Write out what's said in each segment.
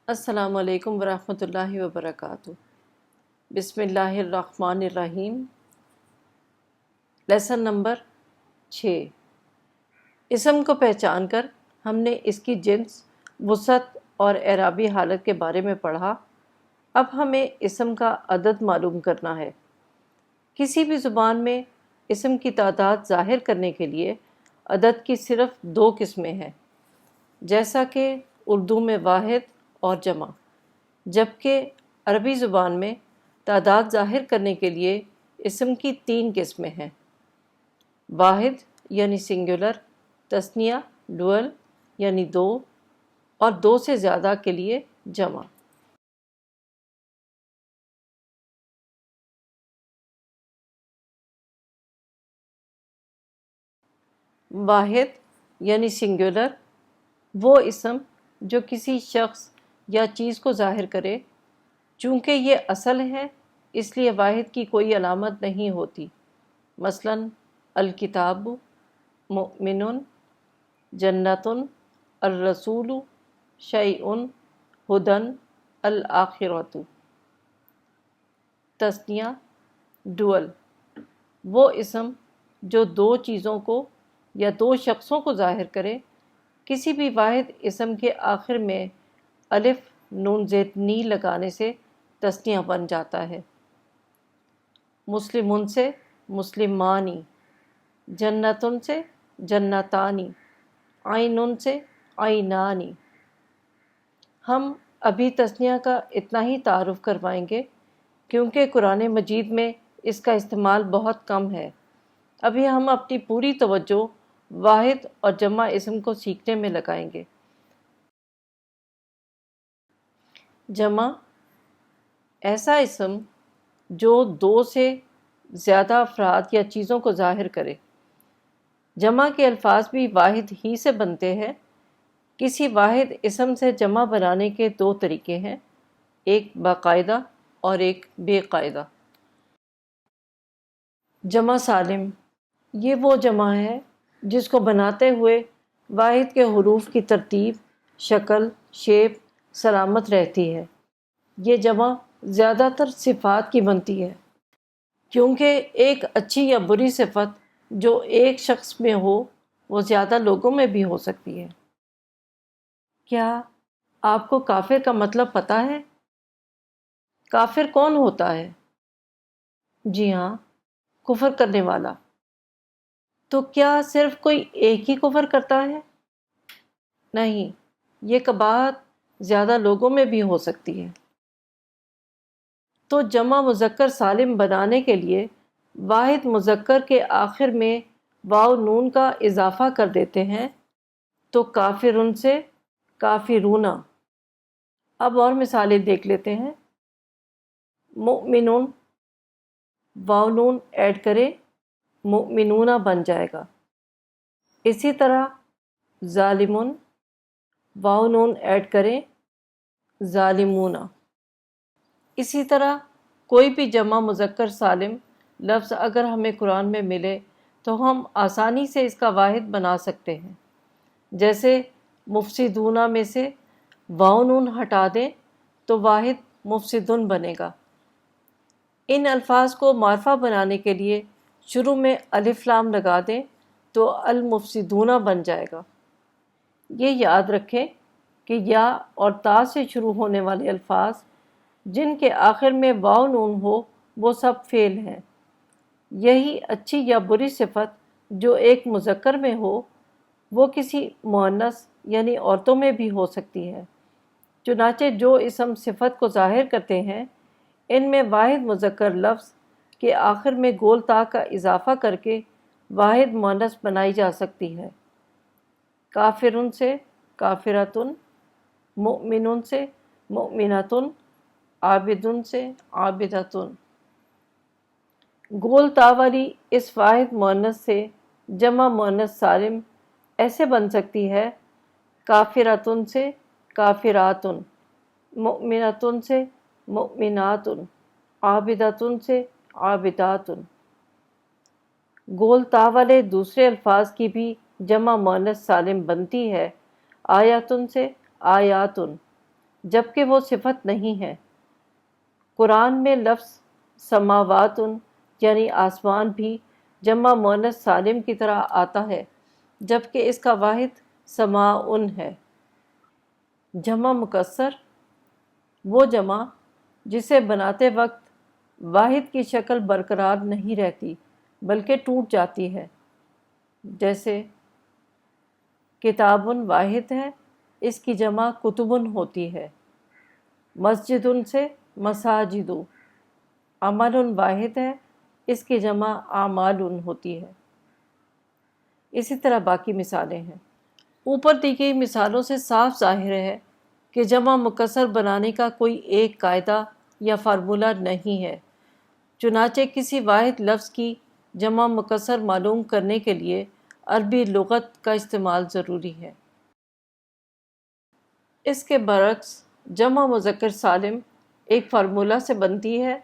السلام علیکم ورحمۃ اللہ وبرکاتہ۔ بسم اللہ الرحمن الرحیم۔ Lesson number 6۔ اسم کو پہچان کر ہم نے اس کی جنس، وسعت اور اعرابی حالت کے بارے میں پڑھا۔ اب ہمیں اسم کا عدد معلوم کرنا ہے۔ کسی بھی زبان میں اسم کی تعداد ظاہر کرنے کے لیے عدد کی صرف 2 قسمیں ہیں، جیسا کہ اردو میں واحد اور جمع، جبکہ عربی زبان میں تعداد ظاہر کرنے کے لیے اسم کی 3 قسمیں ہیں: واحد یعنی سنگولر، تثنیہ ڈوئل یعنی 2، اور 2 سے زیادہ کے لیے جمع۔ واحد یعنی سنگولر وہ اسم جو کسی شخص یا چیز کو ظاہر کرے۔ چونکہ یہ اصل ہے اس لیے واحد کی کوئی علامت نہیں ہوتی، مثلا الکتاب، مؤمن، جنت، الرسول، شیء، ہدن، الآخرۃ۔ تثنیہ ڈوئل وہ اسم جو 2 چیزوں کو یا 2 شخصوں کو ظاہر کرے۔ کسی بھی واحد اسم کے آخر میں الف نون زیر نی لگانے سے تثنیہ بن جاتا ہے۔ مسلمن سے مسلمانی، جنتن سے جنتانی، عینن سے عینانی۔ ہم ابھی تثنیہ کا اتنا ہی تعارف کروائیں گے کیونکہ قرآن مجید میں اس کا استعمال بہت کم ہے۔ ابھی ہم اپنی پوری توجہ واحد اور جمع اسم کو سیکھنے میں لگائیں گے۔ جمع ایسا اسم جو 2 سے زیادہ افراد یا چیزوں کو ظاہر کرے۔ جمع کے الفاظ بھی واحد ہی سے بنتے ہیں۔ کسی واحد اسم سے جمع بنانے کے 2 طریقے ہیں، ایک باقاعدہ اور ایک بے قاعدہ۔ جمع سالم یہ وہ جمع ہے جس کو بناتے ہوئے واحد کے حروف کی ترتیب، شکل، شیپ سلامت رہتی ہے۔ یہ جمع زیادہ تر صفات کی بنتی ہے، کیونکہ ایک اچھی یا بری صفت جو ایک شخص میں ہو وہ زیادہ لوگوں میں بھی ہو سکتی ہے۔ کیا آپ کو کافر کا مطلب پتہ ہے؟ کافر کون ہوتا ہے؟ جی ہاں، کفر کرنے والا۔ تو کیا صرف کوئی ایک ہی کفر کرتا ہے؟ نہیں، یہ قباحت زیادہ لوگوں میں بھی ہو سکتی ہے۔ تو جمع مذکر سالم بنانے کے لیے واحد مذکر کے آخر میں واو نون کا اضافہ کر دیتے ہیں، تو کافرن سے کافرون۔ اب اور مثالیں دیکھ لیتے ہیں۔ مؤمنون، واو نون ایڈ کریں، مؤمنون بن جائے گا۔ اسی طرح ظالمون، واو نون ایڈ کریں، ظالمون۔ اسی طرح کوئی بھی جمع مذکر سالم لفظ اگر ہمیں قرآن میں ملے تو ہم آسانی سے اس کا واحد بنا سکتے ہیں۔ جیسے مفسدون میں سے واو نون ہٹا دیں تو واحد مفسدن بنے گا۔ ان الفاظ کو معرفہ بنانے کے لیے شروع میں الف لام لگا دیں تو المفسدون بن جائے گا۔ یہ یاد رکھیں کہ یا اور تا سے شروع ہونے والے الفاظ جن کے آخر میں واو نون ہو وہ سب فعل ہیں۔ یہی اچھی یا بری صفت جو ایک مذکر میں ہو وہ کسی مؤنث یعنی عورتوں میں بھی ہو سکتی ہے۔ چنانچہ جو اسم صفت کو ظاہر کرتے ہیں ان میں واحد مذکر لفظ کے آخر میں گول تا کا اضافہ کر کے واحد مؤنث بنائی جا سکتی ہے۔ کافرن سے کافرتن، مؤمنن سے مؤمنتن، عابدن سے عابدتن۔ گول تا والی اس واحد مؤنث سے جمع مؤنث سالم ایسے بن سکتی ہے: کافرتن سے کافراتن، مؤمنتن سے مؤمناتن، عابدتن سے عابداتن۔ گول تا والے دوسرے الفاظ کی بھی جمع مؤنث سالم بنتی ہے: آیاتن سے آیاتن، جبکہ وہ صفت نہیں ہے۔ قرآن میں لفظ سماواتن یعنی آسمان بھی جمع مؤنث سالم کی طرح آتا ہے، جبکہ اس کا واحد سماعن ہے۔ جمع مکسر وہ جمع جسے بناتے وقت واحد کی شکل برقرار نہیں رہتی بلکہ ٹوٹ جاتی ہے، جیسے کتابن واحد ہے، اس کی جمع کتبن ہوتی ہے۔ مسجدن سے مساجدو۔ عمل واحد ہے، اس کی جمع اعمال ہوتی ہے۔ اسی طرح باقی مثالیں ہیں۔ اوپر دی گئی مثالوں سے صاف ظاہر ہے کہ جمع مکسر بنانے کا کوئی ایک قاعدہ یا فارمولہ نہیں ہے، چنانچہ کسی واحد لفظ کی جمع مکسر معلوم کرنے کے لیے عربی لغت کا استعمال ضروری ہے۔ اس کے برعکس جمع مذکر سالم ایک فارمولہ سے بنتی ہے۔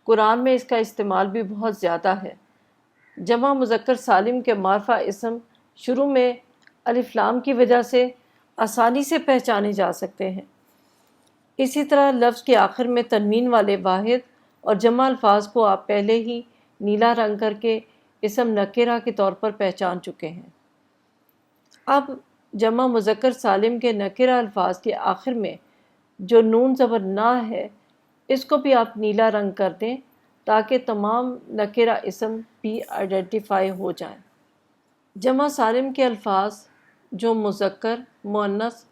قرآن میں اس کا استعمال بھی بہت زیادہ ہے۔ جمع مذکر سالم کے معرفہ اسم شروع میں الف لام کی وجہ سے آسانی سے پہچانے جا سکتے ہیں۔ اسی طرح لفظ کے آخر میں تنوین والے واحد اور جمع الفاظ کو آپ پہلے ہی نیلا رنگ کر کے اسم نکرہ کے طور پر پہچان چکے ہیں۔ اب جمع مذکر سالم کے نکرہ الفاظ کے آخر میں جو نون زبر نا ہے، اس کو بھی آپ نیلا رنگ کر دیں تاکہ تمام نکرہ اسم بھی آئیڈینٹیفائی ہو جائیں۔ جمع سالم کے الفاظ جو مذکر، مؤنث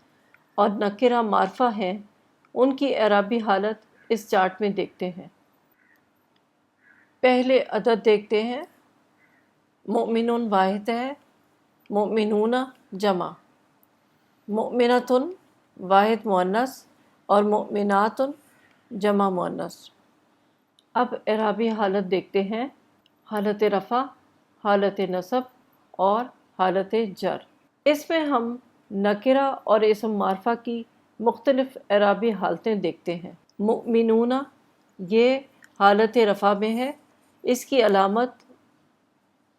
اور نکرہ معرفہ ہیں، ان کی اعرابی حالت اس چارٹ میں دیکھتے ہیں۔ پہلے عدد دیکھتے ہیں۔ مؤمنون واحد ہے، مؤمنون جمع، مؤمنۃ واحد مؤنث اور مؤمنات جمع مؤنث۔ اب اعرابی حالت دیکھتے ہیں۔ حالت رفع، حالت نصب اور حالت جر۔ اس میں ہم نکرہ اور اسم معرفہ کی مختلف اعرابی حالتیں دیکھتے ہیں۔ مؤمنون یہ حالت رفع میں ہے، اس کی علامت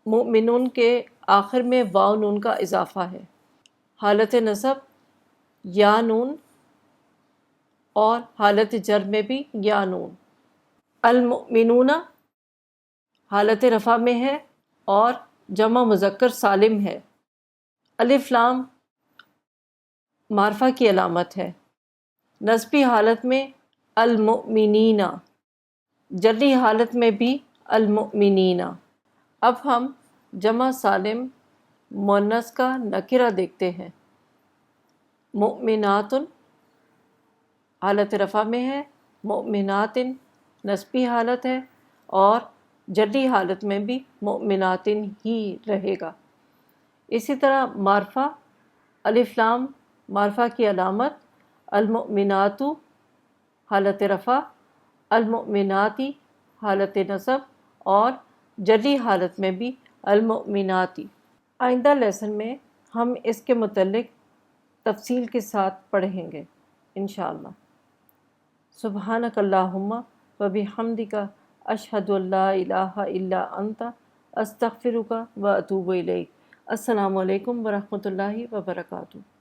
مؤمنون کے آخر میں واو نون کا اضافہ ہے۔ حالت نصب یا نون اور حالت جر میں بھی یا نون۔ المؤمنون حالت رفع میں ہے اور جمع مذکر سالم ہے۔ الف لام معرفہ کی علامت ہے۔ نصبی حالت میں المؤمنین، جری حالت میں بھی المؤمنین۔ اب ہم جمع سالم مؤنث کا نکرہ دیکھتے ہیں۔ مؤمنات حالت رفع میں ہے، مؤمنات نصبی حالت ہے اور جری حالت میں بھی مؤمنات ہی رہے گا۔ اسی طرح معرفہ الف لام معرفہ کی علامت المؤمنات حالت رفع، المؤمنات حالت نصب اور جری حالت میں بھی المؤمنات۔ آئندہ لیسن میں ہم اس کے متعلق تفصیل کے ساتھ پڑھیں گے انشاءاللہ۔ سبحانک اللہم و بحمدک اشہد ان لا الہ الا انت استغفرک و اتوب الیک۔ السلام علیکم ورحمۃ اللہ وبرکاتہ۔